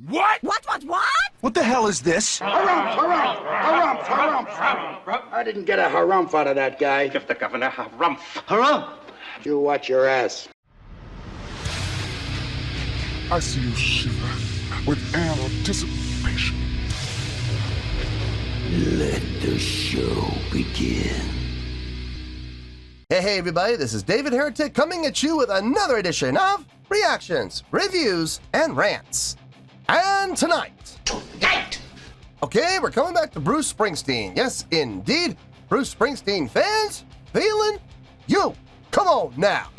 What? What? What the hell is this? Harumph. I didn't get a harumph out of that guy. Give the governor harumph. Harumph! You watch your ass. I see you shiver with anticipation. Let the show begin. Hey everybody, this is David Heretic coming at you with another edition of Reactions, Reviews, and Rants. And tonight, okay, we're coming back to Bruce Springsteen. Yes, indeed, Bruce Springsteen Fans FEELIN YOU. Come on now.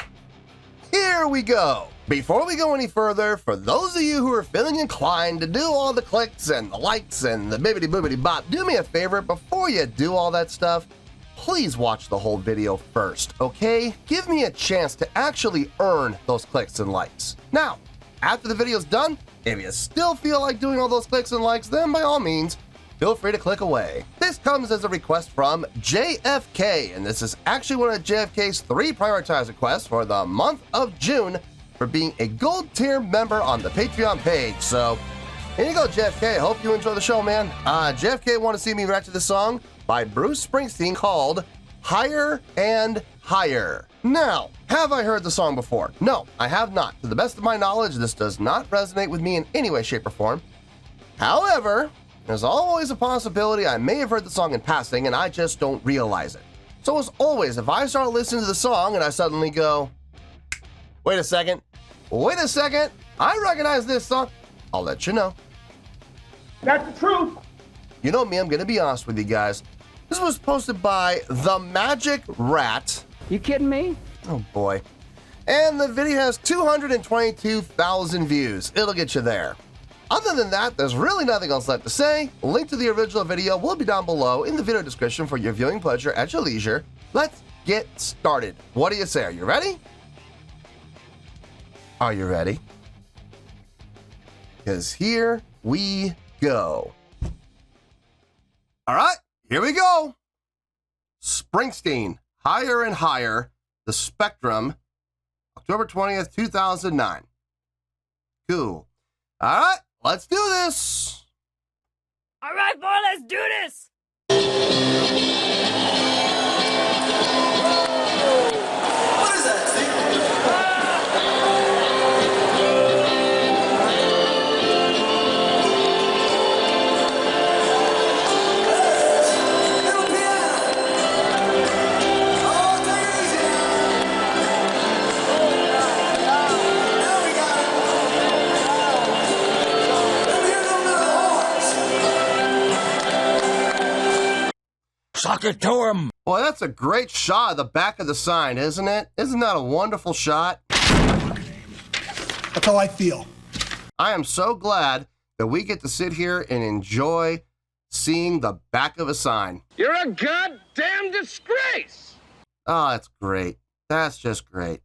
Here we go. Before we go any further, for those of you who are feeling inclined to do all the clicks and the likes and the bibbity-boobity bop, do me a favor, before you do all that stuff, please watch the whole video first, okay? Give me a chance to actually earn those clicks and likes. Now, after the video's done, if you still feel like doing all those clicks and likes, then by all means, feel free to click away. This comes as a request from JFK, and this is actually one of JFK's 3 prioritized requests for the month of June for being a gold tier member on the Patreon page. So, here you go, JFK. I hope you enjoy the show, man. JFK wanted to see me react to this song by Bruce Springsteen called Higher and Higher. Now, have I heard the song before? No, I have not. To the best of my knowledge, this does not resonate with me in any way, shape, or form. However, there's always a possibility I may have heard the song in passing and I just don't realize it. So as always, if I start listening to the song and I suddenly go, wait a second, I recognize this song, I'll let you know. That's the truth. You know me, I'm gonna be honest with you guys. This was posted by The Magic Rat. You kidding me? Oh boy. And the video has 222,000 views. It'll get you there. Other than that, there's really nothing else left to say. A link to the original video will be down below in the video description for your viewing pleasure at your leisure. Let's get started. What do you say? Are you ready? Are you ready? Because here we go. All right, here we go. Springsteen, Higher and Higher, The Spectrum, October 20th, 2009. Cool. All right, let's do this. All right, boy, let's do this. What is that, Steve? Suck it to him! Boy, that's a great shot of the back of the sign, isn't it? Isn't that a wonderful shot? That's how I feel. I am so glad that we get to sit here and enjoy seeing the back of a sign. You're a goddamn disgrace. Oh, that's great. That's just great.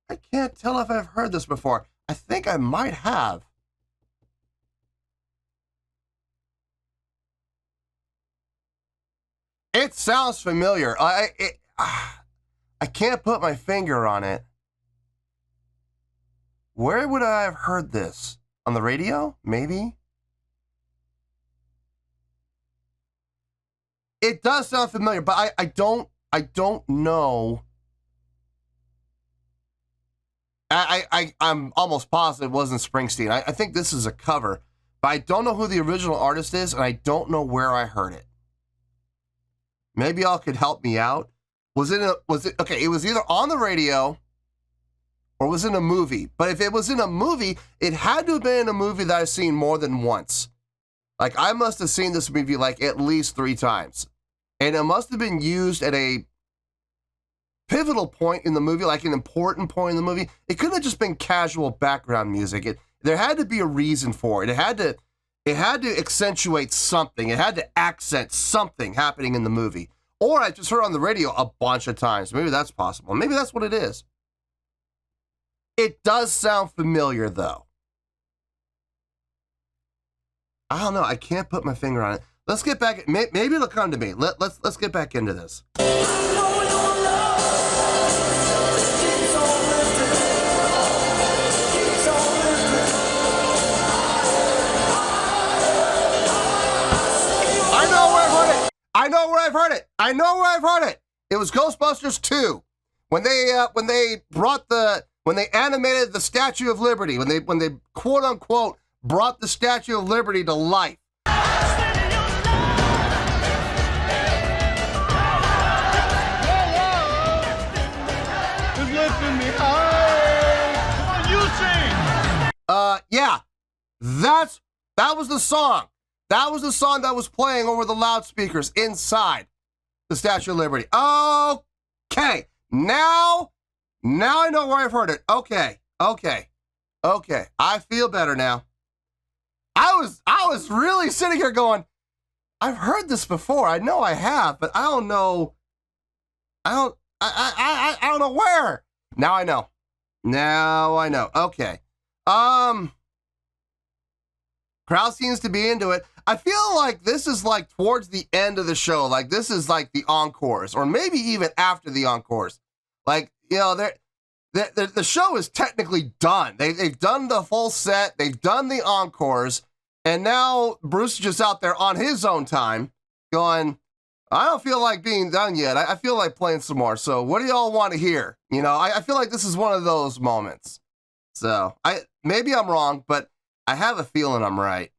I can't tell if I've heard this before. I think I might have. It sounds familiar. I I can't put my finger on it. Where would I have heard this? On the radio? Maybe? It does sound familiar, but I don't know. I'm almost positive it wasn't Springsteen. I think this is a cover, but I don't know who the original artist is, and I don't know where I heard it. Maybe y'all could help me out. Okay, it was either on the radio or was in a movie. But if it was in a movie, it had to have been in a movie that I've seen more than once. Like, I must have seen this movie like at least 3 times. And it must have been used at a pivotal point in the movie, like an important point in the movie. It couldn't have just been casual background music. There had to be a reason for it. It had to accentuate something. It had to accent something happening in the movie. Or I just heard on the radio a bunch of times. Maybe that's possible. Maybe that's what it is. It does sound familiar, though. I don't know. I can't put my finger on it. Let's get back. Maybe it'll come to me. Let's get back into this. I know where I've heard it. It was Ghostbusters 2. When they animated the Statue of Liberty, when they quote unquote brought the Statue of Liberty to life. Yeah. That was the song. That was the song that was playing over the loudspeakers inside the Statue of Liberty. Okay. Now I know where I've heard it. Okay. I feel better now. I was really sitting here going, I've heard this before. I know I have, but I don't know. I don't know where. Now I know. Okay. Crowd seems to be into it. I feel like this is like towards the end of the show. Like this is like the encores, or maybe even after the encores. Like, you know, the show is technically done. They've done the full set. They've done the encores. And now Bruce is just out there on his own time going, I don't feel like being done yet. I feel like playing some more. So what do y'all want to hear? You know, I feel like this is one of those moments. So maybe I'm wrong, but I have a feeling I'm right.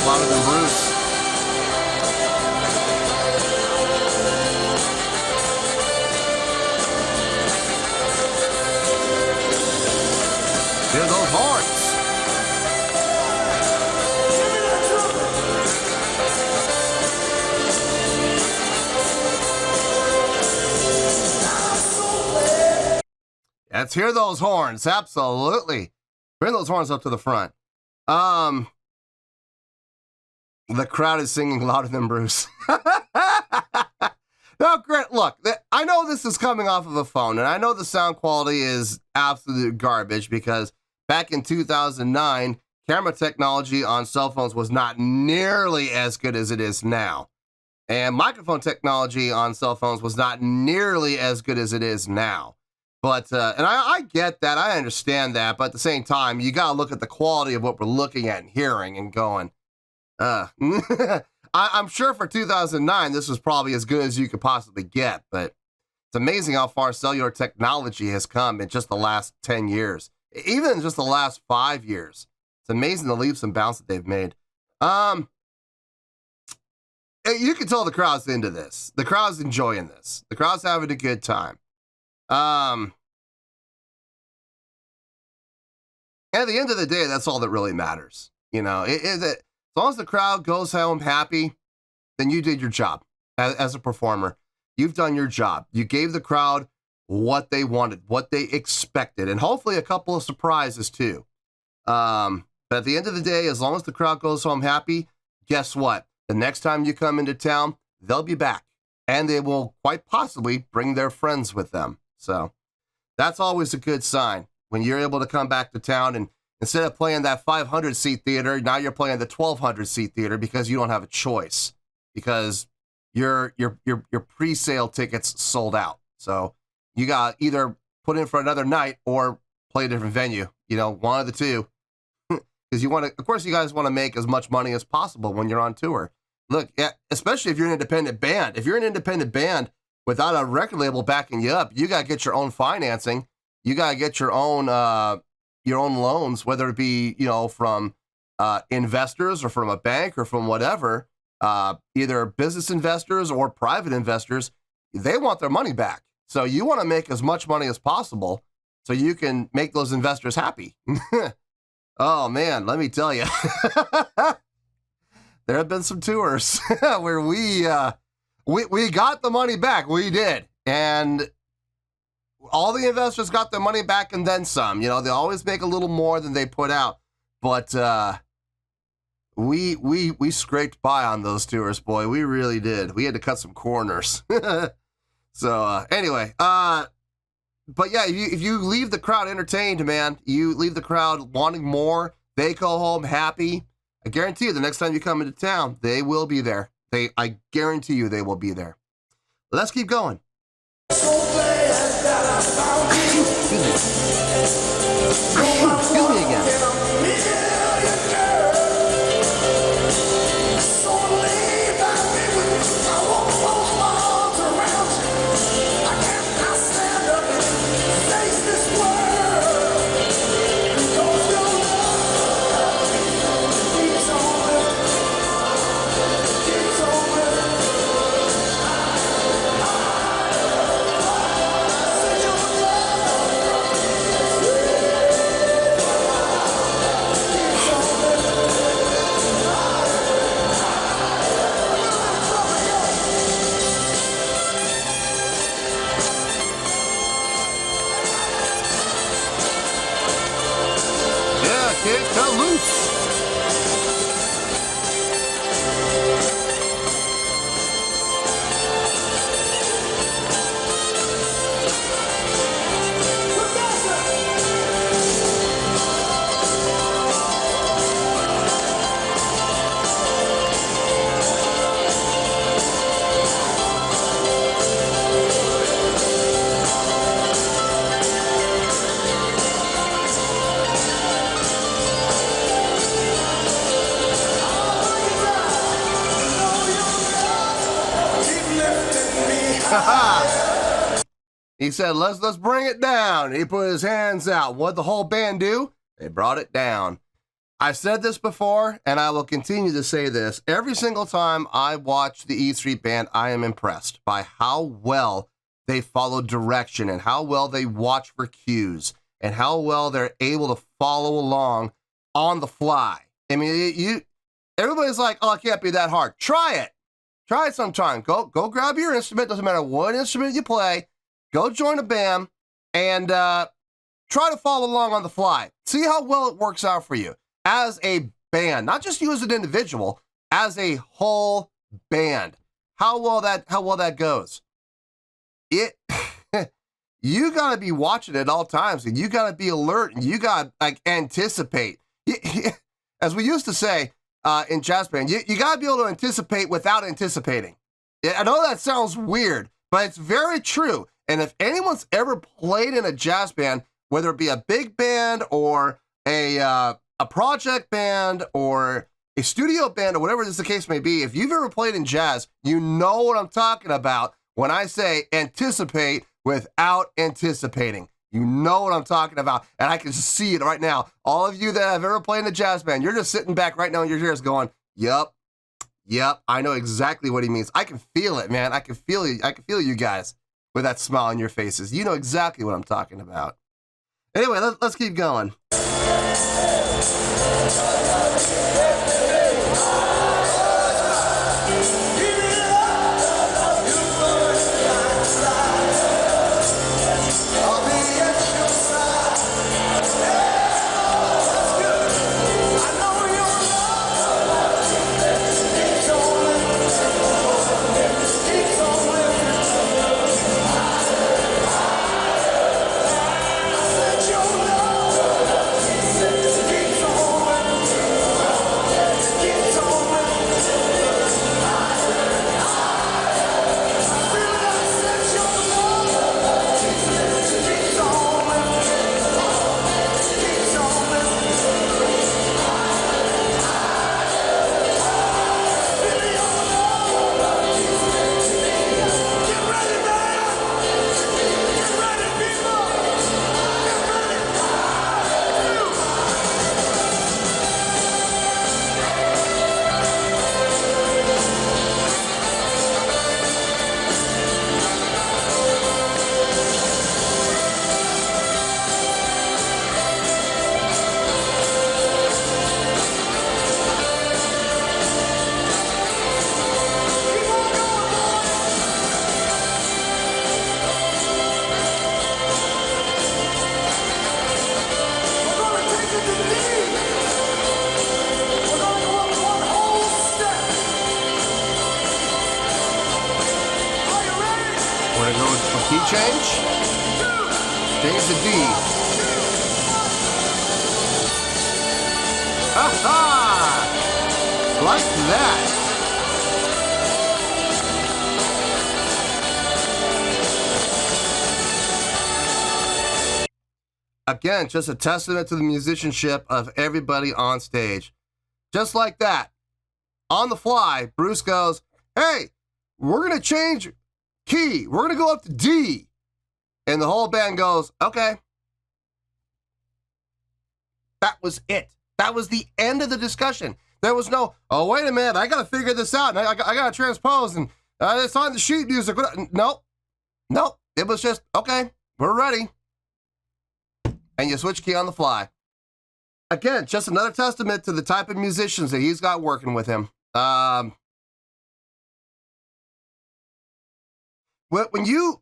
Louder than Bruce. Hear those horns. Let's hear those horns. Absolutely. Bring those horns up to the front. The crowd is singing louder than Bruce. No, Grant, look, I know this is coming off of a phone, and I know the sound quality is absolute garbage because back in 2009, camera technology on cell phones was not nearly as good as it is now. And microphone technology on cell phones was not nearly as good as it is now. But, and I get that, I understand that, but at the same time, you got to look at the quality of what we're looking at and hearing and going, I'm sure for 2009, this was probably as good as you could possibly get, but it's amazing how far cellular technology has come in just the last 10 years, even in just the last 5 years. It's amazing the leaps and bounds that they've made. You can tell the crowd's into this. The crowd's enjoying this. The crowd's having a good time. At the end of the day, that's all that really matters. You know, as long as the crowd goes home happy, then you did your job as a performer. You've done your job. You gave the crowd what they wanted, what they expected, and hopefully a couple of surprises too. But at the end of the day, as long as the crowd goes home happy, guess what? The next time you come into town, they'll be back, and they will quite possibly bring their friends with them. So that's always a good sign when you're able to come back to town, and instead of playing that 500-seat theater, now you're playing the 1,200-seat theater because you don't have a choice, because your pre-sale tickets sold out. So you got either put in for another night or play a different venue. You know, one of the two. Because you want to, of course, you guys want to make as much money as possible when you're on tour. Look, especially if you're an independent band. If you're an independent band without a record label backing you up, you got to get your own financing. You got to get your own loans, whether it be, you know, from investors or from a bank or from whatever, either business investors or private investors. They want their money back. So you want to make as much money as possible so you can make those investors happy. Oh man, let me tell you, there have been some tours where we got the money back. We did, and all the investors got their money back and then some. You know, they always make a little more than they put out, but we scraped by on those tours, boy. We really did. We had to cut some corners. So anyway, but yeah, if you leave the crowd entertained, man, you leave the crowd wanting more, they go home happy, I guarantee you the next time you come into town, they will be there. I guarantee you they will be there. Let's keep going. Excuse me again. He said, let's bring it down. He put his hands out. What'd the whole band do? They brought it down. I've said this before, and I will continue to say this. Every single time I watch the E Street Band, I am impressed by how well they follow direction and how well they watch for cues and how well they're able to follow along on the fly. I mean, everybody's like, oh, it can't be that hard. Try it. Try it sometime. Go grab your instrument. Doesn't matter what instrument you play. Go join a band and try to follow along on the fly. See how well it works out for you as a band, not just you as an individual, as a whole band. How well that goes. You gotta be watching at all times, and you gotta be alert, and you gotta anticipate. As we used to say in jazz band, you gotta be able to anticipate without anticipating. I know that sounds weird, but it's very true. And if anyone's ever played in a jazz band, whether it be a big band or a project band or a studio band or whatever the case may be, if you've ever played in jazz, you know what I'm talking about when I say anticipate without anticipating. You know what I'm talking about, and I can see it right now. All of you that have ever played in a jazz band, you're just sitting back right now in your chairs going, yep, I know exactly what he means. I can feel it, man. I can feel you guys with that smile on your faces. You know exactly what I'm talking about. Anyway, let's keep going. We're gonna go with a key change. Change to D. Ha-ha! Like that. Again, just a testament to the musicianship of everybody on stage. Just like that. On the fly, Bruce goes, hey, we're going to change key. We're going to go up to D. And the whole band goes, okay. That was it. That was the end of the discussion. There was no, oh, wait a minute, I got to figure this out. And I got to transpose, and it's on the sheet music. Nope. It was just, okay, we're ready. And you switch key on the fly. Again, just another testament to the type of musicians that he's got working with him. When you,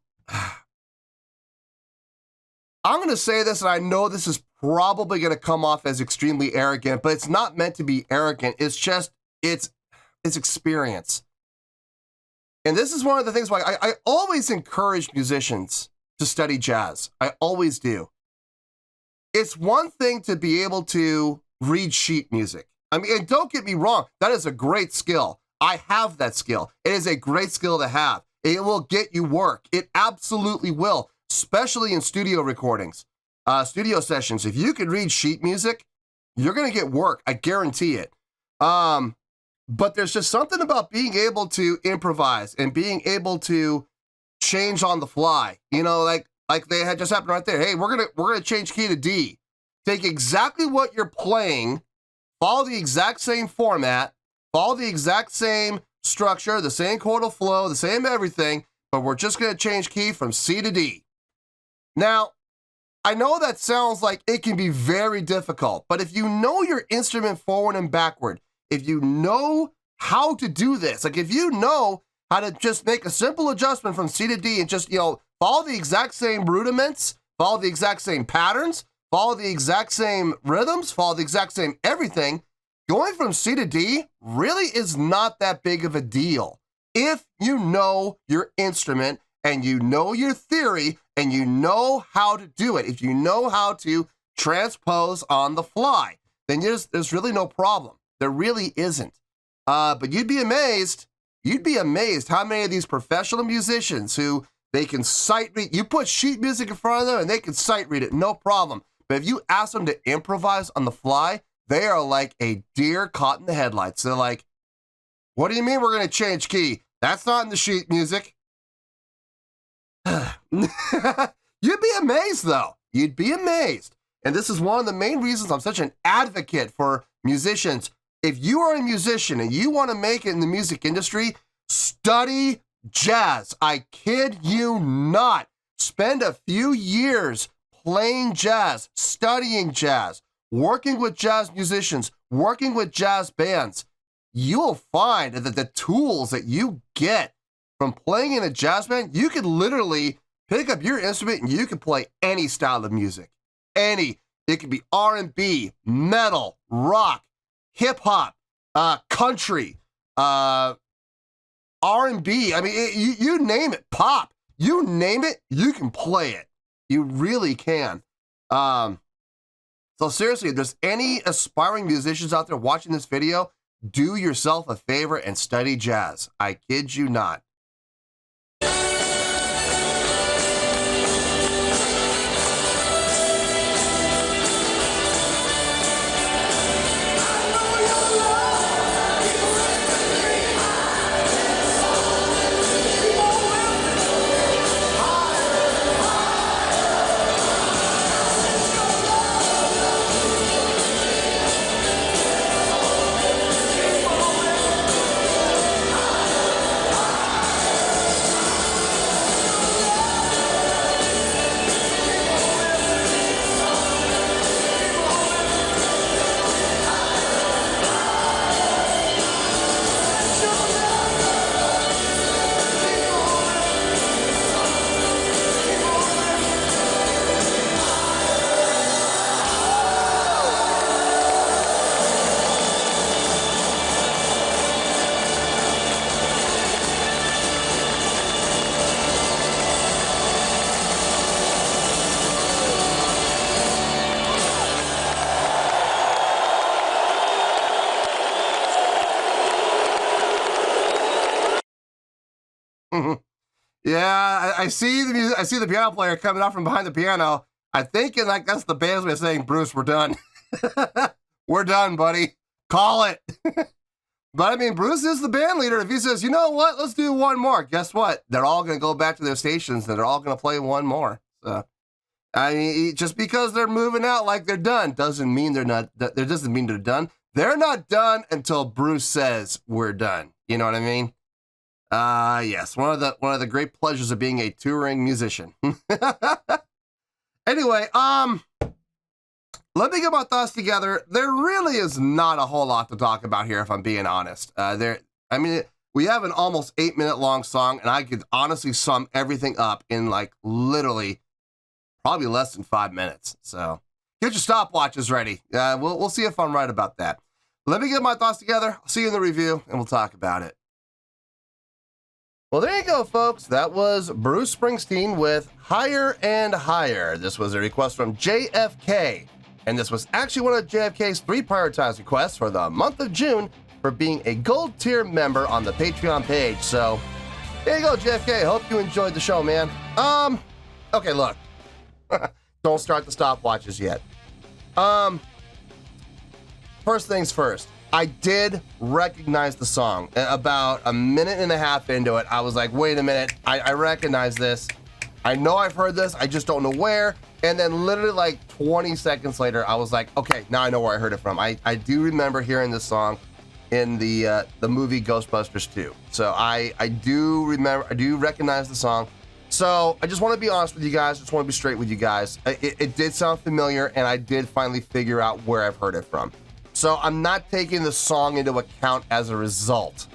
I'm going to say this, and I know this is probably going to come off as extremely arrogant, but it's not meant to be arrogant. It's just, it's experience. And this is one of the things why I always encourage musicians to study jazz. I always do. It's one thing to be able to read sheet music. I mean, and don't get me wrong, that is a great skill. I have that skill. It is a great skill to have. It will get you work. It absolutely will, especially in studio recordings, studio sessions. If you can read sheet music, you're going to get work. I guarantee it. But there's just something about being able to improvise and being able to change on the fly. You know, like they had just happened right there. Hey, we're gonna change key to D. Take exactly what you're playing, follow the exact same format, follow the exact same structure, the same chordal flow, the same everything, but we're just gonna change key from C to D. Now, I know that sounds like it can be very difficult, but if you know your instrument forward and backward, if you know how to do this, like if you know how to just make a simple adjustment from C to D and just, follow the exact same rudiments, follow the exact same patterns, follow the exact same rhythms, follow the exact same everything, going from C to D really is not that big of a deal. If you know your instrument and you know your theory and you know how to do it, if you know how to transpose on the fly, then there's really no problem. There really isn't. But you'd be amazed how many of these professional musicians who they can sight read, you put sheet music in front of them and they can sight read it, no problem. But if you ask them to improvise on the fly, they are like a deer caught in the headlights. They're like, what do you mean we're going to change key? That's not in the sheet music. You'd be amazed though. You'd be amazed. And this is one of the main reasons I'm such an advocate for musicians. If you are a musician and you want to make it in the music industry, study jazz. I kid you not. Spend a few years playing jazz, studying jazz, working with jazz musicians, working with jazz bands. You will find that the tools that you get from playing in a jazz band, you could literally pick up your instrument and you can play any style of music. Any. It could be R&B, metal, rock, hip hop, country, R&B. I mean, you name it, pop. You name it, you can play it. You really can. So seriously, if there's any aspiring musicians out there watching this video, do yourself a favor and study jazz. I kid you not. Yeah, I see the music. I see the piano player coming out from behind the piano. I think like that's the band's way of saying, "Bruce, we're done. We're done, buddy. Call it." But I mean, Bruce is the band leader. If he says, "You know what? Let's do one more," guess what? They're all going to go back to their stations and they're all going to play one more. So, I mean, just because they're moving out like they're done doesn't mean they're not. That doesn't mean they're done. They're not done until Bruce says we're done. You know what I mean? Yes, one of the great pleasures of being a touring musician. Anyway, let me get my thoughts together. There really is not a whole lot to talk about here, if I'm being honest. We have an almost 8-minute long song, and I could honestly sum everything up in like literally probably less than 5 minutes. So get your stopwatches ready. We'll see if I'm right about that. Let me get my thoughts together. I'll see you in the review, and we'll talk about it. Well, there you go, folks. That was Bruce Springsteen with Higher and Higher. This was a request from JFK, and this was actually one of JFK's 3 prioritized requests for the month of June for being a gold tier member on the Patreon page. So there you go, JFK. Hope you enjoyed the show, man. Okay, look. Don't start the stopwatches yet. First things first. I did recognize the song. About a minute and a half into it, I was like, wait a minute, I recognize this. I know I've heard this, I just don't know where. And then literally like 20 seconds later, I was like, okay, now I know where I heard it from. I do remember hearing this song in the movie Ghostbusters 2. So I do recognize the song. So I just want to be honest with you guys, just want to be straight with you guys. It did sound familiar, and I did finally figure out where I've heard it from. So I'm not taking the song into account as a result.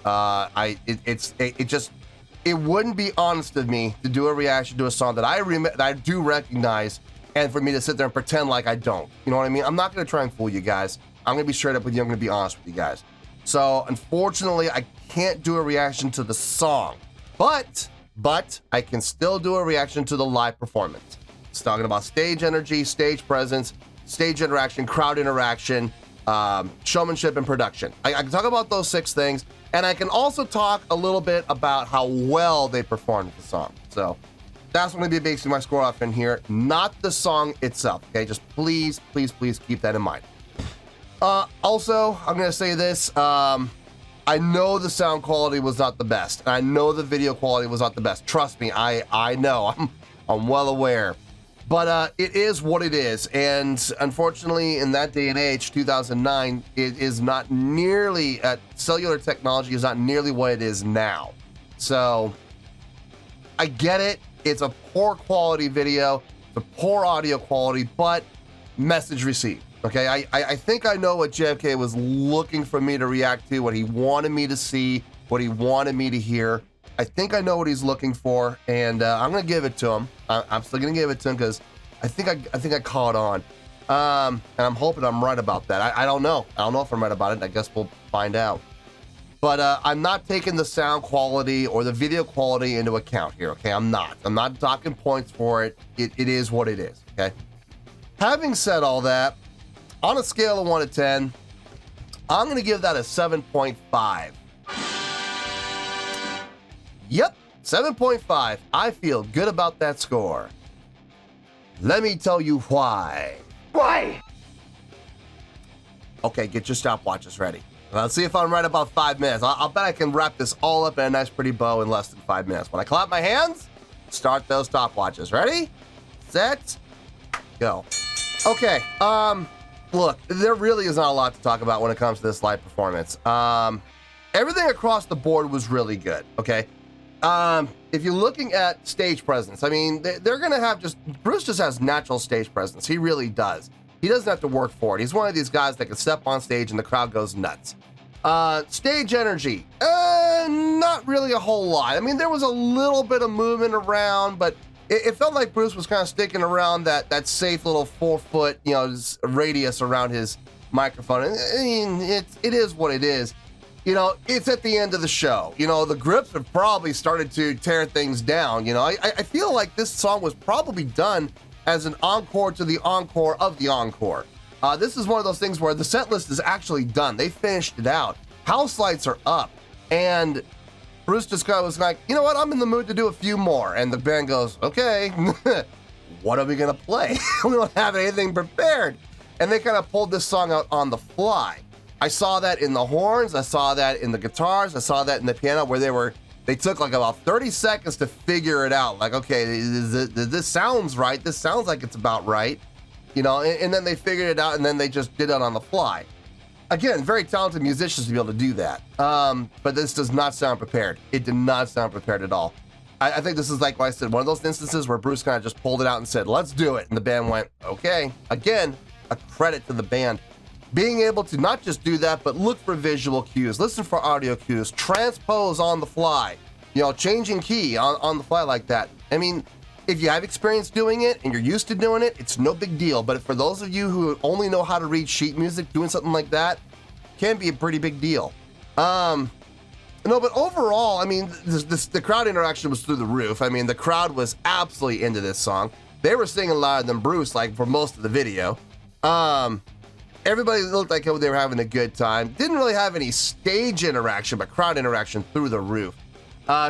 It wouldn't be honest of me to do a reaction to a song that I do recognize, and for me to sit there and pretend like I don't. You know what I mean? I'm not going to try and fool you guys. I'm going to be straight up with you. I'm going to be honest with you guys. So unfortunately, I can't do a reaction to the song, but I can still do a reaction to the live performance. It's talking about stage energy, stage presence, stage interaction, crowd interaction, showmanship, and production. I can talk about those 6 things, and I can also talk a little bit about how well they performed the song. So that's going to be basically my score off in here, not the song itself. Okay, just please keep that in mind. Also, I'm going to say this. I know the sound quality was not the best, and I know the video quality was not the best. Trust me, I know. I'm well aware. But it is what it is, and unfortunately, in that day and age, 2009, it is not nearly, cellular technology is not nearly what it is now. So, I get it. It's a poor quality video, it's a poor audio quality, but message received. Okay, I think I know what JFK was looking for me to react to, what he wanted me to see, what he wanted me to hear. I think I know what he's looking for, and I'm gonna give it to him. I'm still gonna give it to him because I think I caught on, and I'm hoping I'm right about that. I don't know. I don't know if I'm right about it. I guess we'll find out. But I'm not taking the sound quality or the video quality into account here. Okay, I'm not docking points for it. It is what it is. Okay. Having said all that, on a scale of 1 to 10, I'm gonna give that a 7.5. Yep, 7.5. I feel good about that score. Let me tell you why. Why? Okay, get your stopwatches ready. Let's see if I'm right about 5 minutes. I'll bet I can wrap this all up in a nice pretty bow in less than 5 minutes. When I clap my hands, start those stopwatches. Ready, set, go. Okay, look, there really is not a lot to talk about when it comes to this live performance. Everything across the board was really good, okay? If you're looking at stage presence, I mean, they're gonna have Bruce just has natural stage presence. He really does. He doesn't have to work for it. He's one of these guys that can step on stage and the crowd goes nuts. Stage energy, not really a whole lot. I mean, there was a little bit of movement around, but it felt like Bruce was kind of sticking around that safe little 4-foot, radius around his microphone. I mean, it is what it is. It's at the end of the show. The grips have probably started to tear things down. I feel like this song was probably done as an encore to the encore of the encore. This is one of those things where the set list is actually done. They finished it out. House lights are up. And Bruce just kind of was like, you know what? I'm in the mood to do a few more. And the band goes, okay, what are we going to play? We don't have anything prepared. And they kind of pulled this song out on the fly. I saw that in the horns, I saw that in the guitars, I saw that in the piano where they took like about 30 seconds to figure it out. Like, okay, this sounds right, this sounds like it's about right, and then they figured it out and then they just did it on the fly. Again, very talented musicians to be able to do that, but this does not sound prepared. It did not sound prepared at all. I think this is like what I said, one of those instances where Bruce kind of just pulled it out and said, let's do it, and the band went, okay. Again, a credit to the band. Being able to not just do that, but look for visual cues, listen for audio cues, transpose on the fly, changing key on the fly like that. I mean, if you have experience doing it and you're used to doing it, it's no big deal. But for those of you who only know how to read sheet music, doing something like that can be a pretty big deal. No, but overall, I mean, the crowd interaction was through the roof. I mean, the crowd was absolutely into this song. They were singing louder than Bruce, like for most of the video. Everybody looked like they were having a good time. Didn't really have any stage interaction, but crowd interaction through the roof.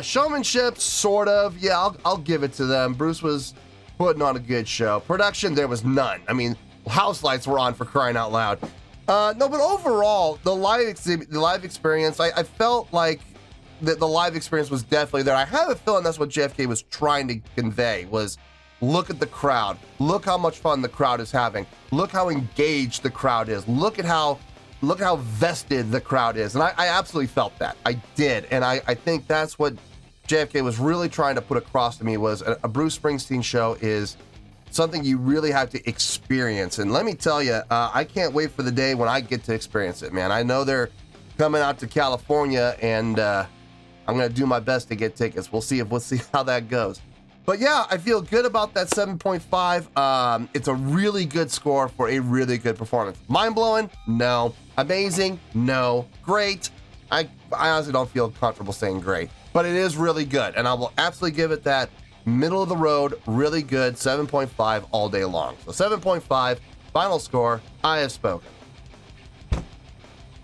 Showmanship, sort of. Yeah, I'll give it to them. Bruce was putting on a good show. Production, there was none. I mean, house lights were on for crying out loud. No, but overall, the live experience, I felt like the live experience was definitely there. I have a feeling that's what JFK was trying to convey was, look at the crowd. Look how much fun the crowd is having. Look how engaged the crowd is. Look at how vested the crowd is. And I absolutely felt that. I did. And I think that's what JFK was really trying to put across to me was a Bruce Springsteen show is something you really have to experience. And let me tell you, I can't wait for the day when I get to experience it, man. I know they're coming out to California and I'm going to do my best to get tickets. We'll see how that goes. But yeah, I feel good about that 7.5. It's a really good score for a really good performance. Mind-blowing? No. Amazing? No. Great? I honestly don't feel comfortable saying great. But it is really good, and I will absolutely give it that middle of the road, really good 7.5 all day long. So 7.5, final score, I have spoken.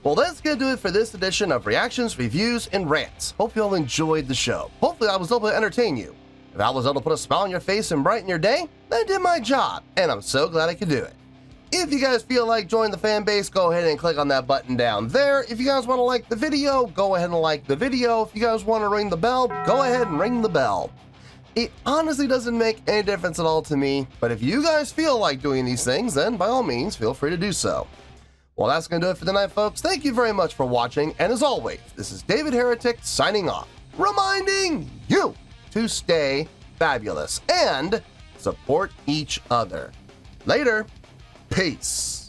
Well, that's going to do it for this edition of Reactions, Reviews, and Rants. Hope you all enjoyed the show. Hopefully I was able to entertain you. If I was able to put a smile on your face and brighten your day, then I did my job, and I'm so glad I could do it. If you guys feel like joining the fan base, go ahead and click on that button down there. If you guys want to like the video, go ahead and like the video. If you guys want to ring the bell, go ahead and ring the bell. It honestly doesn't make any difference at all to me, but if you guys feel like doing these things, then by all means, feel free to do so. Well, that's going to do it for tonight, folks. Thank you very much for watching, and as always, this is David Heretic signing off, reminding you to stay fabulous and support each other. Later. Peace.